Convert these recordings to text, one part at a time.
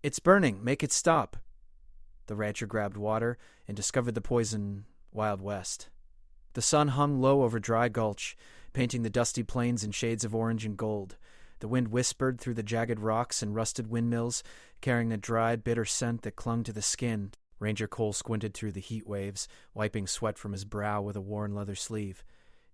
"It's burning. Make it stop." The rancher grabbed water and discovered the poison Wild West. The sun hung low over Dry Gulch, painting the dusty plains in shades of orange and gold. The wind whispered through the jagged rocks and rusted windmills, carrying a dry, bitter scent that clung to the skin. Ranger Cole squinted through the heat waves, wiping sweat from his brow with a worn leather sleeve.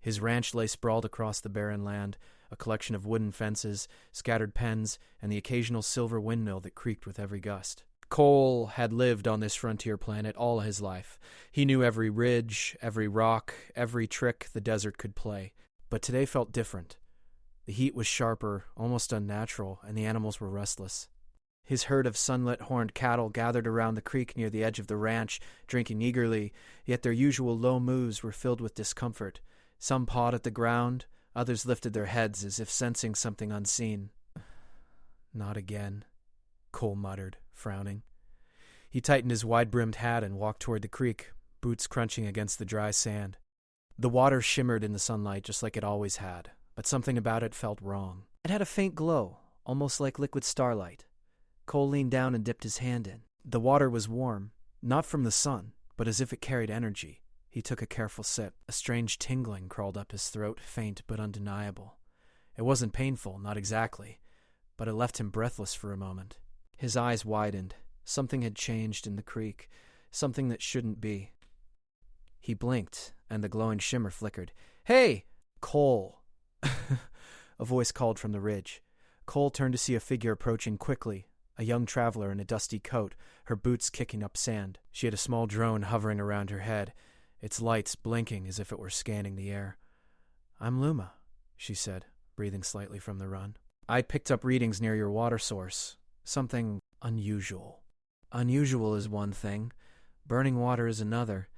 His ranch lay sprawled across the barren land, a collection of wooden fences, scattered pens, and the occasional silver windmill that creaked with every gust. Cole had lived on this frontier planet all his life. He knew every ridge, every rock, every trick the desert could play. But today felt different. The heat was sharper, almost unnatural, and the animals were restless. His herd of sunlit horned cattle gathered around the creek near the edge of the ranch, drinking eagerly, yet their usual low moos were filled with discomfort. Some pawed at the ground, others lifted their heads as if sensing something unseen. "Not again," Cole muttered, frowning. He tightened his wide-brimmed hat and walked toward the creek, boots crunching against the dry sand. The water shimmered in the sunlight just like it always had, but something about it felt wrong. It had a faint glow, almost like liquid starlight. Cole leaned down and dipped his hand in. The water was warm, not from the sun, but as if it carried energy. He took a careful sip. A strange tingling crawled up his throat, faint but undeniable. It wasn't painful, not exactly, but it left him breathless for a moment. His eyes widened. Something had changed in the creek, something that shouldn't be. He blinked, and the glowing shimmer flickered. "Hey! Cole!" A voice called from the ridge. Cole turned to see a figure approaching quickly, a young traveler in a dusty coat, her boots kicking up sand. She had a small drone hovering around her head, its lights blinking as if it were scanning the air. "I'm Luma," she said, breathing slightly from the run. "I picked up readings near your water source. Something unusual." "Unusual is one thing. Burning water is another.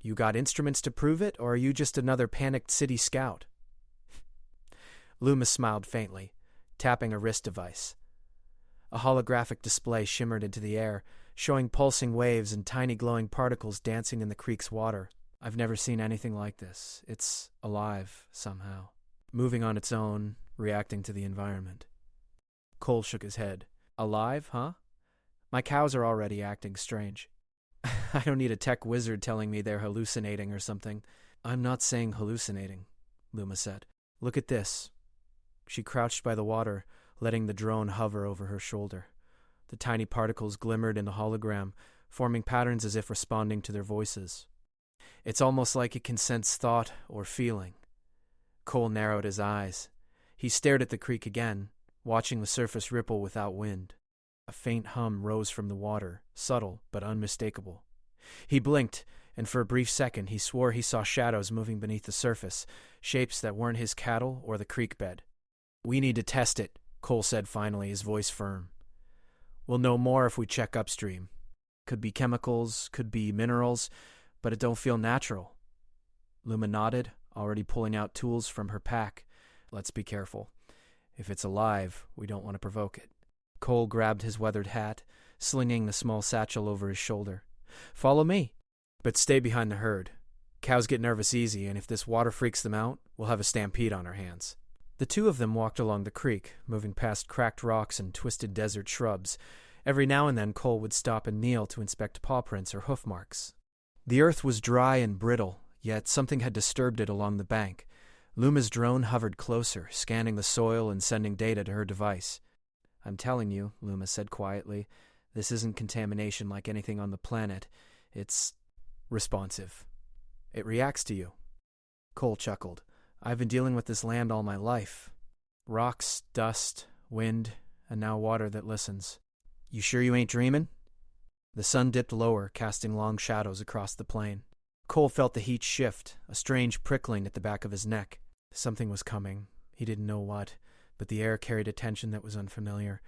You got instruments to prove it, or are you just another panicked city scout?" Luma smiled faintly, tapping a wrist device. A holographic display shimmered into the air, showing pulsing waves and tiny glowing particles dancing in the creek's water. "I've never seen anything like this. It's alive, somehow. Moving on its own, reacting to the environment." Cole shook his head. "Alive, huh? My cows are already acting strange." "I don't need a tech wizard telling me they're hallucinating or something." "I'm not saying hallucinating," Luma said. "Look at this." She crouched by the water, letting the drone hover over her shoulder. The tiny particles glimmered in the hologram, forming patterns as if responding to their voices. "It's almost like it can sense thought or feeling." Cole narrowed his eyes. He stared at the creek again, watching the surface ripple without wind. A faint hum rose from the water, subtle but unmistakable. He blinked, and for a brief second he swore he saw shadows moving beneath the surface, shapes that weren't his cattle or the creek bed. "We need to test it," Cole said finally, his voice firm. "We'll know more if we check upstream. Could be chemicals, could be minerals, but it don't feel natural." Luma nodded, already pulling out tools from her pack. "Let's be careful. If it's alive, we don't want to provoke it." Cole grabbed his weathered hat, slinging the small satchel over his shoulder. "Follow me. But stay behind the herd. Cows get nervous easy, and if this water freaks them out, we'll have a stampede on our hands." The two of them walked along the creek, moving past cracked rocks and twisted desert shrubs. Every now and then Cole would stop and kneel to inspect paw prints or hoof marks. The earth was dry and brittle, yet something had disturbed it along the bank. Luma's drone hovered closer, scanning the soil and sending data to her device. "I'm telling you," Luma said quietly, "this isn't contamination like anything on the planet. It's responsive. It reacts to you." Cole chuckled. "I've been dealing with this land all my life. Rocks, dust, wind, and now water that listens." "You sure you ain't dreaming?" The sun dipped lower, casting long shadows across the plain. Cole felt the heat shift, a strange prickling at the back of his neck. Something was coming. He didn't know what, but the air carried a tension that was unfamiliar.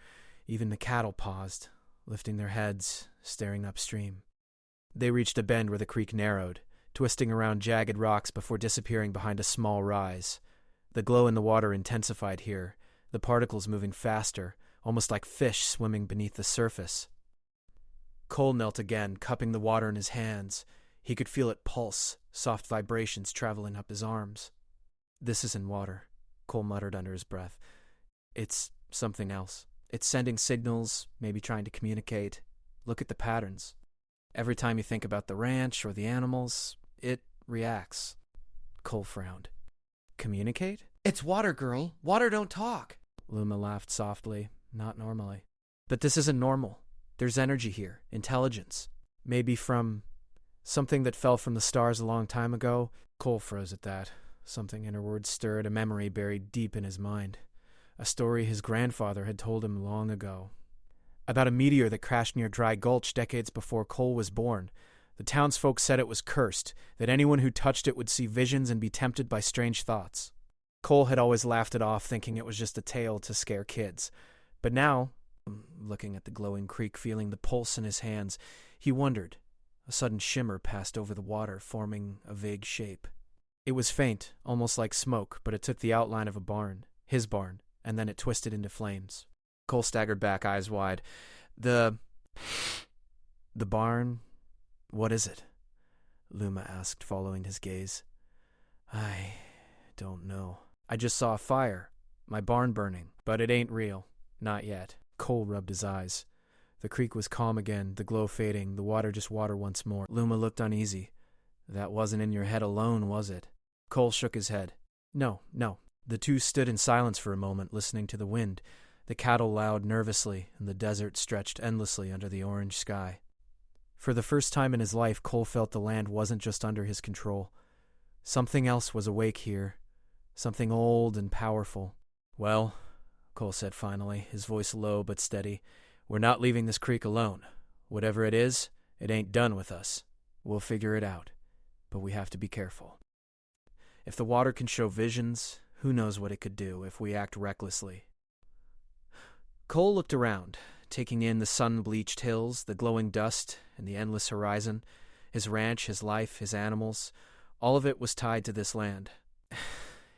Even the cattle paused, lifting their heads, staring upstream. They reached a bend where the creek narrowed, twisting around jagged rocks before disappearing behind a small rise. The glow in the water intensified here, the particles moving faster, almost like fish swimming beneath the surface. Cole knelt again, cupping the water in his hands. He could feel it pulse, soft vibrations traveling up his arms. "This isn't water," Cole muttered under his breath. "It's something else." It's sending signals, maybe trying to communicate. Look at the patterns. Every time you think about the ranch or the animals, it reacts. Cole frowned. Communicate? It's water, girl. Water don't talk. Luma laughed softly, not normally. But this isn't normal. There's energy here, intelligence. Maybe from something that fell from the stars a long time ago. Cole froze at that. Something in her words stirred a memory buried deep in his mind. A story his grandfather had told him long ago. About a meteor that crashed near Dry Gulch decades before Cole was born. The townsfolk said it was cursed, that anyone who touched it would see visions and be tempted by strange thoughts. Cole had always laughed it off, thinking it was just a tale to scare kids. But now, looking at the glowing creek, feeling the pulse in his hands, he wondered. A sudden shimmer passed over the water, forming a vague shape. It was faint, almost like smoke, but it took the outline of a barn, his barn, and then it twisted into flames. Cole staggered back, eyes wide. The barn? What is it? Luma asked, following his gaze. I don't know. I just saw a fire, my barn burning, but it ain't real. Not yet. Cole rubbed his eyes. The creek was calm again, the glow fading, the water just water once more. Luma looked uneasy. That wasn't in your head alone, was it? Cole shook his head. No. The two stood in silence for a moment, listening to the wind. The cattle lowed nervously, and the desert stretched endlessly under the orange sky. For the first time in his life, Cole felt the land wasn't just under his control. Something else was awake here. Something old and powerful. Well, Cole said finally, his voice low but steady, we're not leaving this creek alone. Whatever it is, it ain't done with us. We'll figure it out. But we have to be careful. If the water can show visions, who knows what it could do if we act recklessly. Cole looked around, taking in the sun-bleached hills, the glowing dust, and the endless horizon. His ranch, his life, his animals, all of it was tied to this land.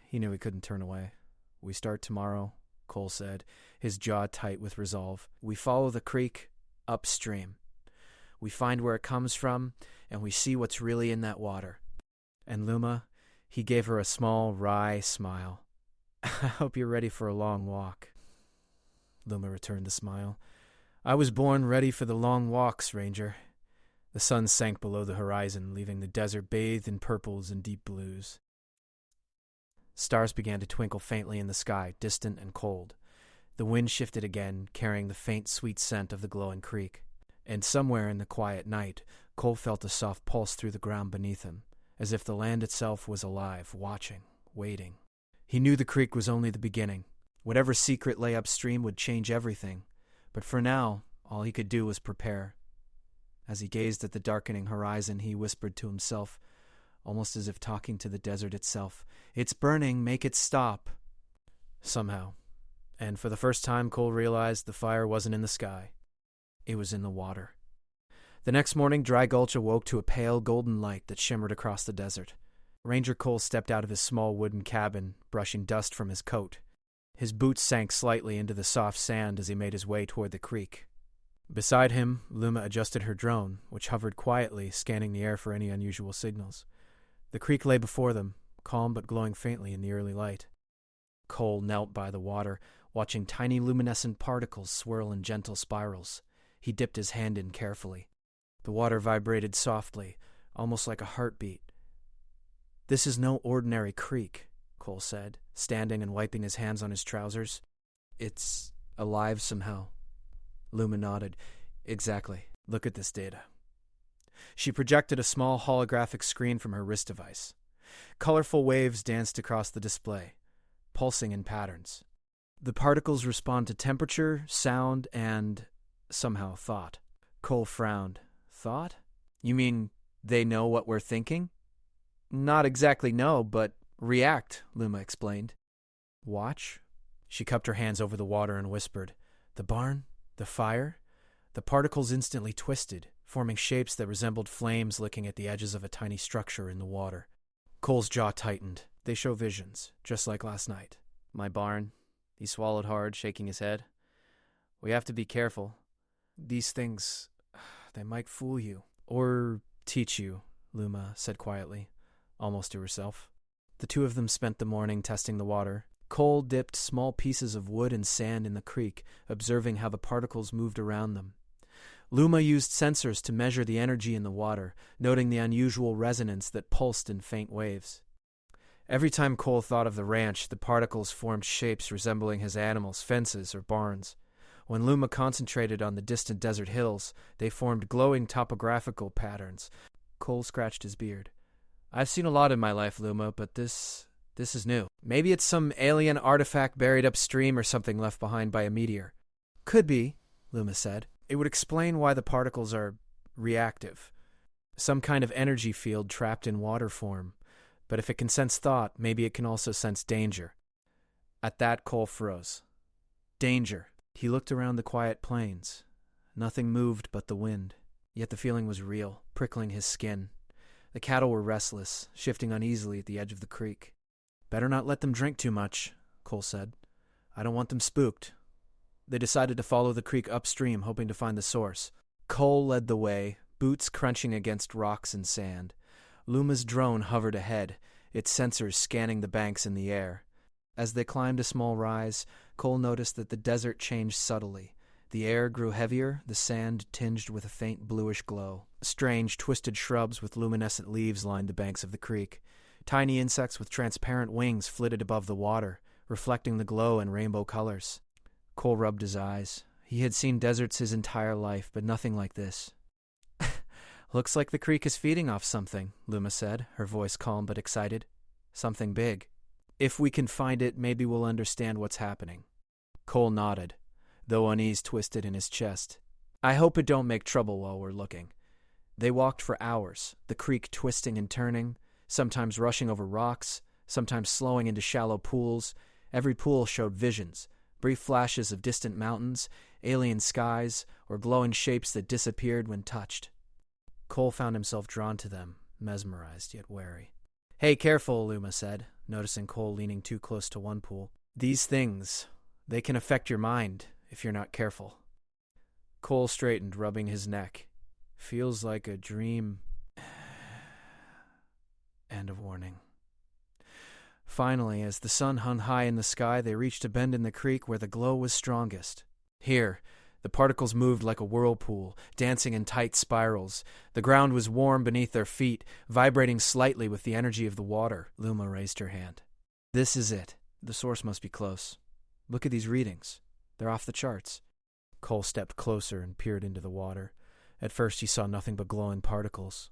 He knew he couldn't turn away. We start tomorrow, Cole said, his jaw tight with resolve. We follow the creek upstream. We find where it comes from, and we see what's really in that water. And Luma, he gave her a small, wry smile. I hope you're ready for a long walk. Luma returned the smile. I was born ready for the long walks, Ranger. The sun sank below the horizon, leaving the desert bathed in purples and deep blues. Stars began to twinkle faintly in the sky, distant and cold. The wind shifted again, carrying the faint, sweet scent of the glowing creek. And somewhere in the quiet night, Cole felt a soft pulse through the ground beneath him, as if the land itself was alive, watching, waiting. He knew the creek was only the beginning. Whatever secret lay upstream would change everything. But for now, all he could do was prepare. As he gazed at the darkening horizon, he whispered to himself, almost as if talking to the desert itself, "It's burning, make it stop." Somehow. And for the first time, Cole realized the fire wasn't in the sky. It was in the water. The next morning, Dry Gulch awoke to a pale golden light that shimmered across the desert. Ranger Cole stepped out of his small wooden cabin, brushing dust from his coat. His boots sank slightly into the soft sand as he made his way toward the creek. Beside him, Luma adjusted her drone, which hovered quietly, scanning the air for any unusual signals. The creek lay before them, calm but glowing faintly in the early light. Cole knelt by the water, watching tiny luminescent particles swirl in gentle spirals. He dipped his hand in carefully. The water vibrated softly, almost like a heartbeat. This is no ordinary creek, Cole said, standing and wiping his hands on his trousers. It's alive somehow. Luma nodded. Exactly. Look at this data. She projected a small holographic screen from her wrist device. Colorful waves danced across the display, pulsing in patterns. The particles respond to temperature, sound, and, somehow, thought. Cole frowned. Thought? You mean they know what we're thinking? Not exactly know, but react, Luma explained. Watch? She cupped her hands over the water and whispered. The barn? The fire? The particles instantly twisted, forming shapes that resembled flames licking at the edges of a tiny structure in the water. Cole's jaw tightened. They show visions, just like last night. My barn. He swallowed hard, shaking his head. We have to be careful. These things, they might fool you. Or teach you, Luma said quietly, almost to herself. The two of them spent the morning testing the water. Cole dipped small pieces of wood and sand in the creek, observing how the particles moved around them. Luma used sensors to measure the energy in the water, noting the unusual resonance that pulsed in faint waves. Every time Cole thought of the ranch, the particles formed shapes resembling his animals, fences, or barns. When Luma concentrated on the distant desert hills, they formed glowing topographical patterns. Cole scratched his beard. I've seen a lot in my life, Luma, but this is new. Maybe it's some alien artifact buried upstream or something left behind by a meteor. Could be, Luma said. It would explain why the particles are reactive. Some kind of energy field trapped in water form. But if it can sense thought, maybe it can also sense danger. At that, Cole froze. Danger. He looked around the quiet plains. Nothing moved but the wind. Yet the feeling was real, prickling his skin. The cattle were restless, shifting uneasily at the edge of the creek. Better not let them drink too much, Cole said. I don't want them spooked. They decided to follow the creek upstream, hoping to find the source. Cole led the way, boots crunching against rocks and sand. Luma's drone hovered ahead, its sensors scanning the banks in the air. As they climbed a small rise, Cole noticed that the desert changed subtly. The air grew heavier, the sand tinged with a faint bluish glow. Strange, twisted shrubs with luminescent leaves lined the banks of the creek. Tiny insects with transparent wings flitted above the water, reflecting the glow in rainbow colors. Cole rubbed his eyes. He had seen deserts his entire life, but nothing like this. Looks like the creek is feeding off something, Luma said, her voice calm but excited. Something big. If we can find it, maybe we'll understand what's happening. Cole nodded, though unease twisted in his chest. I hope it don't make trouble while we're looking. They walked for hours, the creek twisting and turning, sometimes rushing over rocks, sometimes slowing into shallow pools. Every pool showed visions, brief flashes of distant mountains, alien skies, or glowing shapes that disappeared when touched. Cole found himself drawn to them, mesmerized yet wary. Hey, careful, Luma said, noticing Cole leaning too close to one pool. These things, they can affect your mind if you're not careful. Cole straightened, rubbing his neck. Feels like a dream. End of warning. Finally, as the sun hung high in the sky, they reached a bend in the creek where the glow was strongest. Here, the particles moved like a whirlpool, dancing in tight spirals. The ground was warm beneath their feet, vibrating slightly with the energy of the water. Luma raised her hand. This is it. The source must be close. Look at these readings. They're off the charts. Cole stepped closer and peered into the water. At first he saw nothing but glowing particles.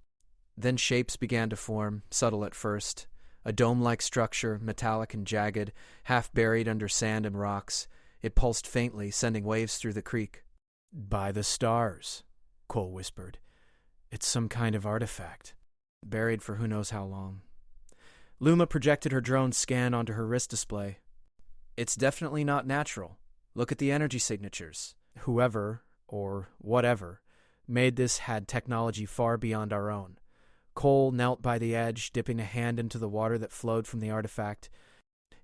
Then shapes began to form, subtle at first. A dome-like structure, metallic and jagged, half buried under sand and rocks. It pulsed faintly, sending waves through the creek. By the stars, Cole whispered. It's some kind of artifact, buried for who knows how long. Luma projected her drone scan onto her wrist display. It's definitely not natural. Look at the energy signatures. Whoever, or whatever, made this had technology far beyond our own. Cole knelt by the edge, dipping a hand into the water that flowed from the artifact.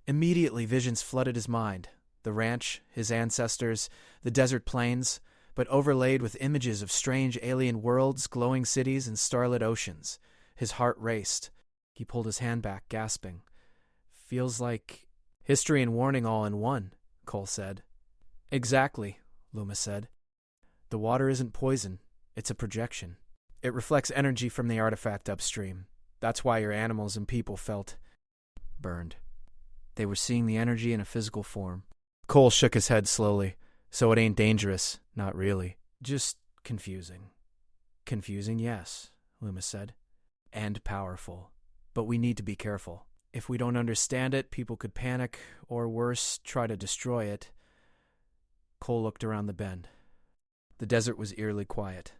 Immediately, visions flooded his mind. The ranch, his ancestors, the desert plains, but overlaid with images of strange alien worlds, glowing cities, and starlit oceans. His heart raced. He pulled his hand back, gasping. Feels like history and warning all in one, Cole said. Exactly, Luma said. The water isn't poison. It's a projection. It reflects energy from the artifact upstream. That's why your animals and people felt burned. They were seeing the energy in a physical form. Cole shook his head slowly. So it ain't dangerous. Not really. Just confusing. Confusing, yes, Luma said. And powerful. But we need to be careful. If we don't understand it, people could panic, or worse, try to destroy it. Cole looked around the bend. The desert was eerily quiet.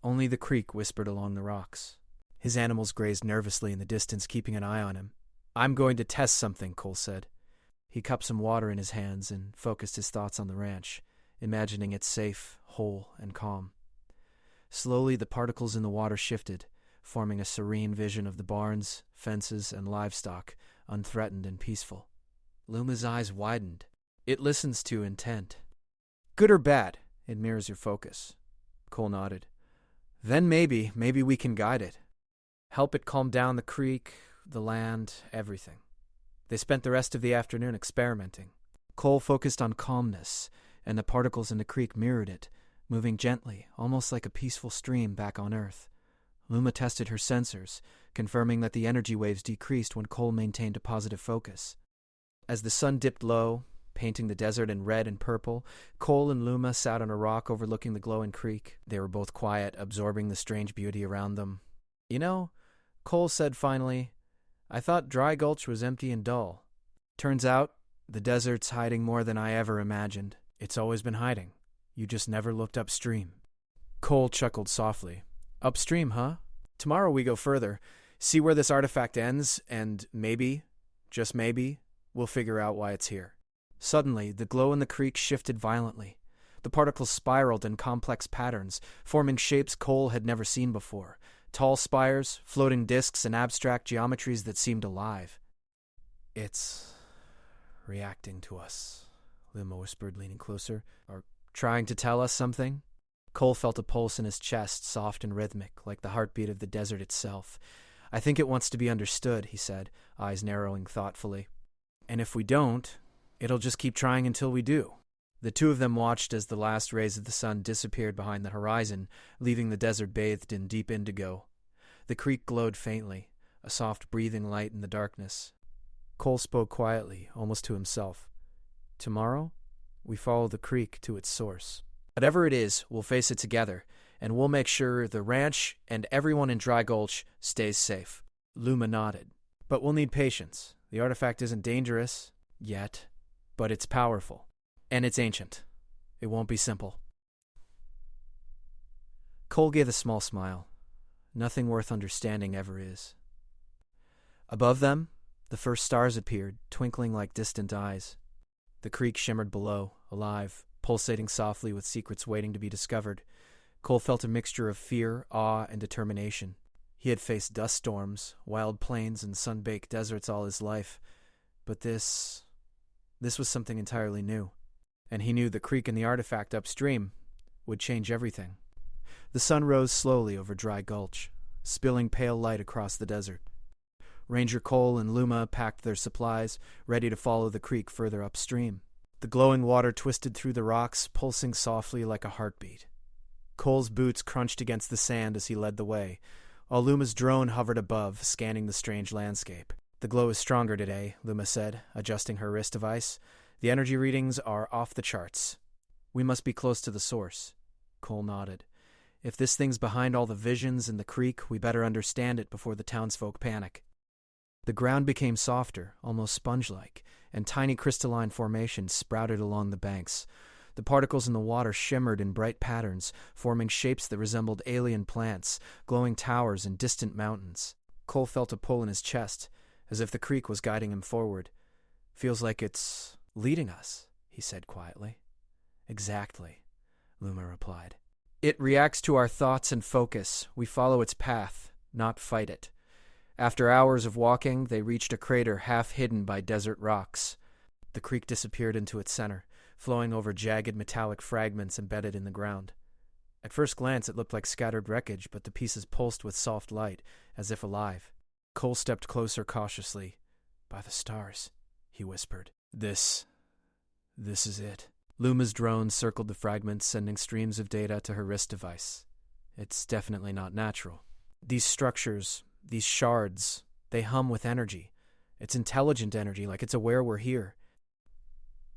Only the creek whispered along the rocks. His animals grazed nervously in the distance, keeping an eye on him. I'm going to test something, Cole said. He cupped some water in his hands and focused his thoughts on the ranch, imagining it safe, whole, and calm. Slowly, the particles in the water shifted, forming a serene vision of the barns, fences, and livestock, unthreatened and peaceful. Luma's eyes widened. It listens to intent. Good or bad, it mirrors your focus. Cole nodded. Then maybe we can guide it. Help it calm down the creek, the land, everything. They spent the rest of the afternoon experimenting. Cole focused on calmness, and the particles in the creek mirrored it, moving gently, almost like a peaceful stream back on Earth. Luma tested her sensors, confirming that the energy waves decreased when Cole maintained a positive focus. As the sun dipped low, painting the desert in red and purple, Cole and Luma sat on a rock overlooking the glowing creek. They were both quiet, absorbing the strange beauty around them. "You know," Cole said finally, "I thought Dry Gulch was empty and dull. Turns out, the desert's hiding more than I ever imagined. It's always been hiding. You just never looked upstream." Cole chuckled softly. "Upstream, huh? Tomorrow we go further, see where this artifact ends, and maybe, just maybe, we'll figure out why it's here." Suddenly, the glow in the creek shifted violently. The particles spiraled in complex patterns, forming shapes Cole had never seen before. Tall spires, floating discs, and abstract geometries that seemed alive. "It's reacting to us," Luma whispered, leaning closer. "Or trying to tell us something?" Cole felt a pulse in his chest, soft and rhythmic, like the heartbeat of the desert itself. "I think it wants to be understood," he said, eyes narrowing thoughtfully. "And if we don't, it'll just keep trying until we do." The two of them watched as the last rays of the sun disappeared behind the horizon, leaving the desert bathed in deep indigo. The creek glowed faintly, a soft breathing light in the darkness. Cole spoke quietly, almost to himself. "Tomorrow, we follow the creek to its source. Whatever it is, we'll face it together, and we'll make sure the ranch and everyone in Dry Gulch stays safe." Luma nodded. "But we'll need patience. The artifact isn't dangerous, yet, but it's powerful. And it's ancient. It won't be simple." Cole gave a small smile. Nothing worth understanding ever is. Above them, the first stars appeared, twinkling like distant eyes. The creek shimmered below, alive, pulsating softly with secrets waiting to be discovered. Cole felt a mixture of fear, awe, and determination. He had faced dust storms, wild plains, and sun-baked deserts all his life. But this was something entirely new. And he knew the creek and the artifact upstream would change everything. The sun rose slowly over Dry Gulch, spilling pale light across the desert. Ranger Cole and Luma packed their supplies, ready to follow the creek further upstream. The glowing water twisted through the rocks, pulsing softly like a heartbeat. Cole's boots crunched against the sand as he led the way, while Luma's drone hovered above, scanning the strange landscape. "The glow is stronger today," Luma said, adjusting her wrist device. "The energy readings are off the charts. We must be close to the source." Cole nodded. "If this thing's behind all the visions in the creek, we better understand it before the townsfolk panic." The ground became softer, almost sponge-like, and tiny crystalline formations sprouted along the banks. The particles in the water shimmered in bright patterns, forming shapes that resembled alien plants, glowing towers and distant mountains. Cole felt a pull in his chest, as if the creek was guiding him forward. "Feels like it's leading us," he said quietly. "Exactly," Luma replied. "It reacts to our thoughts and focus. We follow its path, not fight it." After hours of walking, they reached a crater half hidden by desert rocks. The creek disappeared into its center, flowing over jagged metallic fragments embedded in the ground. At first glance, it looked like scattered wreckage, but the pieces pulsed with soft light, as if alive. Cole stepped closer cautiously. "By the stars," he whispered. This is it." Luma's drone circled the fragments, sending streams of data to her wrist device. "It's definitely not natural. These structures, these shards, they hum with energy. It's intelligent energy, like it's aware we're here."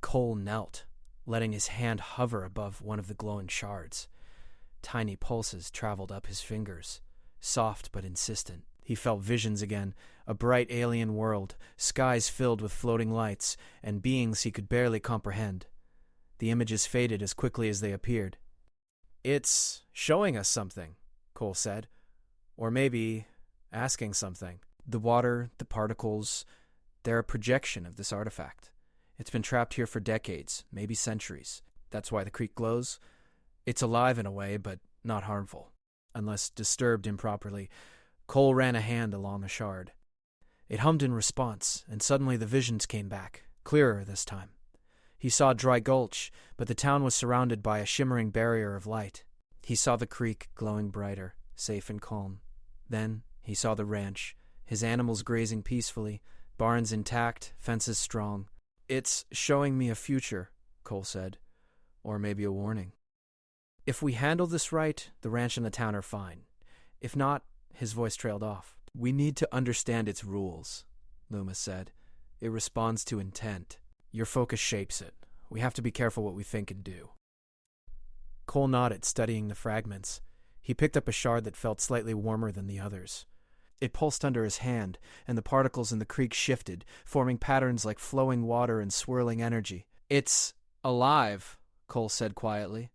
Cole knelt, letting his hand hover above one of the glowing shards. Tiny pulses traveled up his fingers, soft but insistent. He felt visions again, a bright alien world, skies filled with floating lights, and beings he could barely comprehend. The images faded as quickly as they appeared. "It's showing us something," Cole said. "Or maybe asking something. The water, the particles, they're a projection of this artifact. It's been trapped here for decades, maybe centuries. That's why the creek glows. It's alive in a way, but not harmful, unless disturbed improperly." Cole ran a hand along the shard. It hummed in response, and suddenly the visions came back, clearer this time. He saw Dry Gulch, but the town was surrounded by a shimmering barrier of light. He saw the creek glowing brighter, safe and calm. Then he saw the ranch, his animals grazing peacefully, Barns intact, fences strong. It's showing me a future, Cole said. Or maybe a warning. If we handle this right, the ranch and the town are fine. If not, his voice trailed off. We need to understand its rules, Loomis said. It responds to intent. Your focus shapes it. We have to be careful what we think and do. Cole nodded, studying the fragments. He picked up a shard that felt slightly warmer than the others. It pulsed under his hand, and the particles in the creek shifted, forming patterns like flowing water and swirling energy. It's alive, Cole said quietly.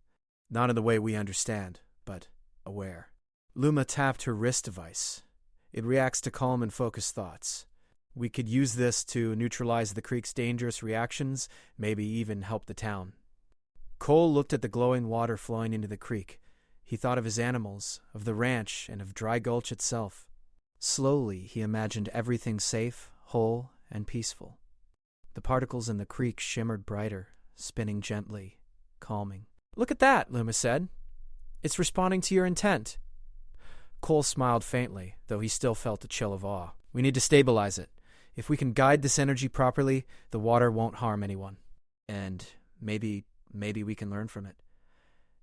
Not in the way we understand, but aware. Luma tapped her wrist device. It reacts to calm and focused thoughts. We could use this to neutralize the creek's dangerous reactions, maybe even help the town. Cole looked at the glowing water flowing into the creek. He thought of his animals, of the ranch, and of Dry Gulch itself. Slowly, he imagined everything safe, whole, and peaceful. The particles in the creek shimmered brighter, spinning gently, calming. Look at that, Loomis said. It's responding to your intent. Cole smiled faintly, though he still felt a chill of awe. We need to stabilize it. If we can guide this energy properly, the water won't harm anyone. And maybe we can learn from it.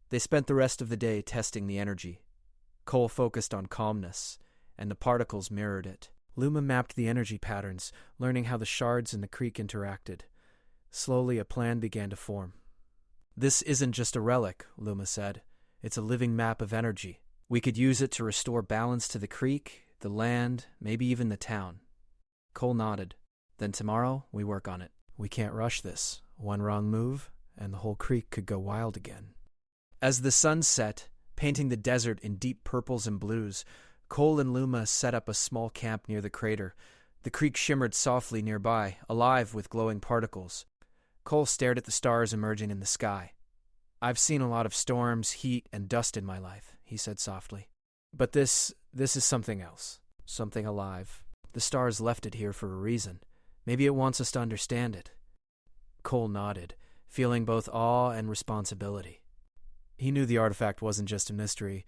They spent the rest of the day testing the energy. Cole focused on calmness, and the particles mirrored it. Luma mapped the energy patterns, learning how the shards in the creek interacted. Slowly, a plan began to form. This isn't just a relic, Luma said. It's a living map of energy. We could use it to restore balance to the creek, the land, maybe even the town. Cole nodded. Then tomorrow, we work on it. We can't rush this. One wrong move, and the whole creek could go wild again. As the sun set, painting the desert in deep purples and blues, Cole and Luma set up a small camp near the crater. The creek shimmered softly nearby, alive with glowing particles. Cole stared at the stars emerging in the sky. I've seen a lot of storms, heat, and dust in my life, he said softly. But this is something else. Something alive. The stars left it here for a reason. Maybe it wants us to understand it. Cole nodded, feeling both awe and responsibility. He knew the artifact wasn't just a mystery.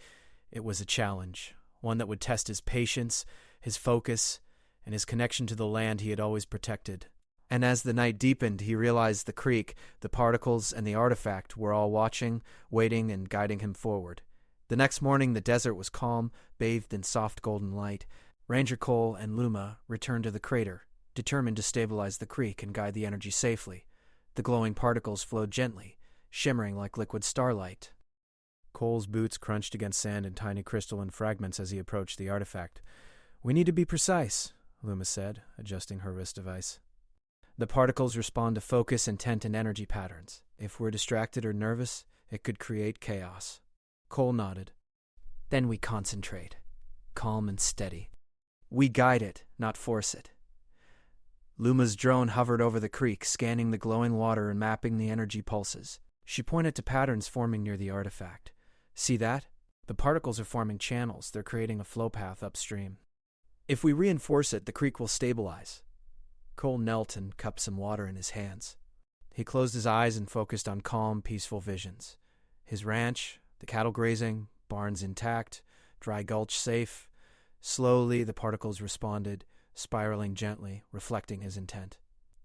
It was a challenge, one that would test his patience, his focus, and his connection to the land he had always protected. And as the night deepened, he realized the creek, the particles, and the artifact were all watching, waiting, and guiding him forward. The next morning, the desert was calm, bathed in soft golden light. Ranger Cole and Luma returned to the crater, determined to stabilize the creek and guide the energy safely. The glowing particles flowed gently, shimmering like liquid starlight. Cole's boots crunched against sand and tiny crystalline fragments as he approached the artifact. We need to be precise, Luma said, adjusting her wrist device. The particles respond to focus, intent, and energy patterns. If we're distracted or nervous, it could create chaos. Cole nodded. Then we concentrate, calm and steady. We guide it, not force it. Luma's drone hovered over the creek, scanning the glowing water and mapping the energy pulses. She pointed to patterns forming near the artifact. See that? The particles are forming channels. They're creating a flow path upstream. If we reinforce it, the creek will stabilize. Cole knelt and cupped some water in his hands. He closed his eyes and focused on calm, peaceful visions. His ranch, the cattle grazing, barns intact, Dry Gulch safe. Slowly, the particles responded, spiraling gently, reflecting his intent.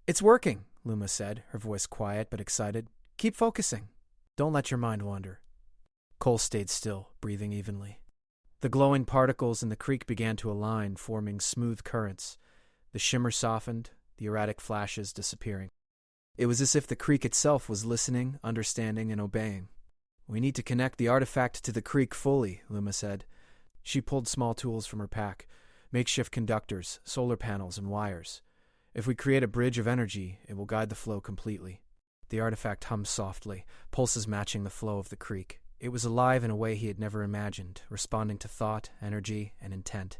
It's working, Luma said, her voice quiet but excited. Keep focusing. Don't let your mind wander. Cole stayed still, breathing evenly. The glowing particles in the creek began to align, forming smooth currents. The shimmer softened, the erratic flashes disappearing. It was as if the creek itself was listening, understanding, and obeying. We need to connect the artifact to the creek fully, Luma said. She pulled small tools from her pack, makeshift conductors, solar panels, and wires. If we create a bridge of energy, it will guide the flow completely. The artifact hummed softly, pulses matching the flow of the creek. It was alive in a way he had never imagined, responding to thought, energy, and intent.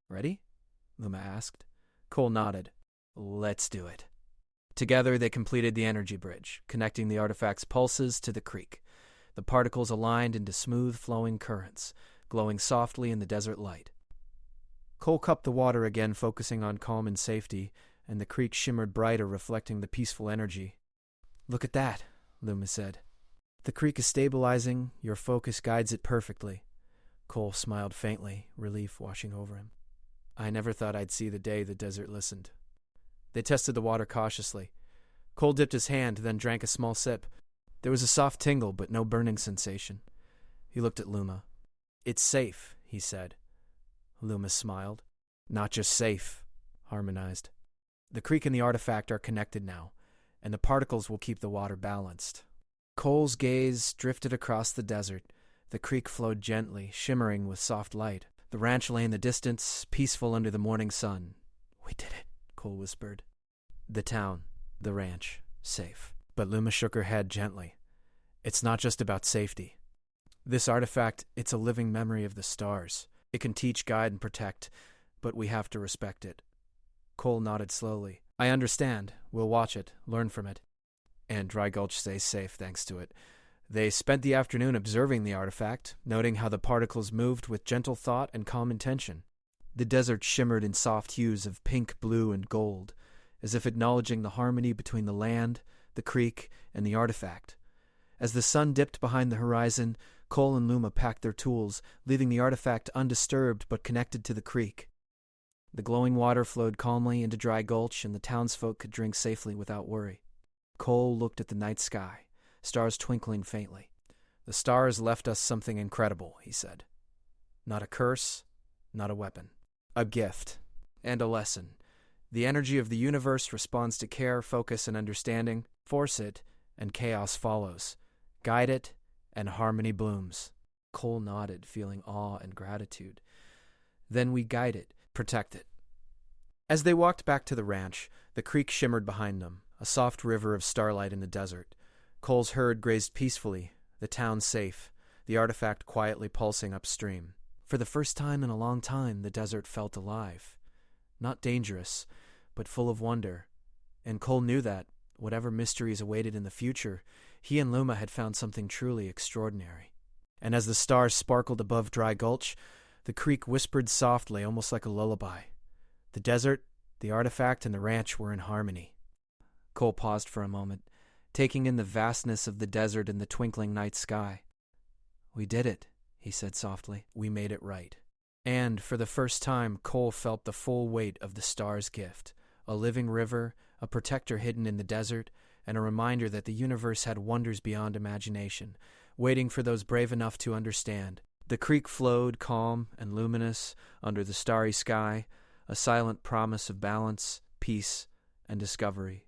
Ready? Luma asked. Cole nodded. Let's do it. Together, they completed the energy bridge, connecting the artifact's pulses to the creek. The particles aligned into smooth, flowing currents, glowing softly in the desert light. Cole cupped the water again, focusing on calm and safety, and the creek shimmered brighter, reflecting the peaceful energy. Look at that, Luma said. The creek is stabilizing. Your focus guides it perfectly. Cole smiled faintly, relief washing over him. I never thought I'd see the day the desert listened. They tested the water cautiously. Cole dipped his hand, then drank a small sip. There was a soft tingle, but no burning sensation. He looked at Luma. "It's safe," he said. Luma smiled. "Not just safe," harmonized. "The creek and the artifact are connected now, and the particles will keep the water balanced." Cole's gaze drifted across the desert. The creek flowed gently, shimmering with soft light. The ranch lay in the distance, peaceful under the morning sun. "We did it," Cole whispered. The town, the ranch, safe. But Luma shook her head gently. "It's not just about safety. This artifact, it's a living memory of the stars. It can teach, guide, and protect, but we have to respect it." Cole nodded slowly. "I understand. We'll watch it, learn from it. And Dry Gulch stays safe thanks to it." They spent the afternoon observing the artifact, noting how the particles moved with gentle thought and calm intention. The desert shimmered in soft hues of pink, blue, and gold, as if acknowledging the harmony between the land, the creek, and the artifact. As the sun dipped behind the horizon, Cole and Luma packed their tools, leaving the artifact undisturbed but connected to the creek. The glowing water flowed calmly into Dry Gulch, and the townsfolk could drink safely without worry. Cole looked at the night sky, stars twinkling faintly. "The stars left us something incredible," he said. "Not a curse, not a weapon. A gift, and a lesson. The energy of the universe responds to care, focus, and understanding. Force it, and chaos follows. Guide it, and harmony blooms." Cole nodded, feeling awe and gratitude. "Then we guide it, protect it." As they walked back to the ranch, the creek shimmered behind them, a soft river of starlight in the desert. Cole's herd grazed peacefully, the town safe, the artifact quietly pulsing upstream. For the first time in a long time, the desert felt alive. Not dangerous, but full of wonder. And Cole knew that, whatever mysteries awaited in the future, he and Luma had found something truly extraordinary. And as the stars sparkled above Dry Gulch, the creek whispered softly, almost like a lullaby. The desert, the artifact, and the ranch were in harmony. Cole paused for a moment, taking in the vastness of the desert and the twinkling night sky. "We did it," he said softly. "We made it right." And for the first time, Cole felt the full weight of the stars' gift, a living river, a protector hidden in the desert, and a reminder that the universe had wonders beyond imagination, waiting for those brave enough to understand. The creek flowed calm and luminous under the starry sky, a silent promise of balance, peace, and discovery.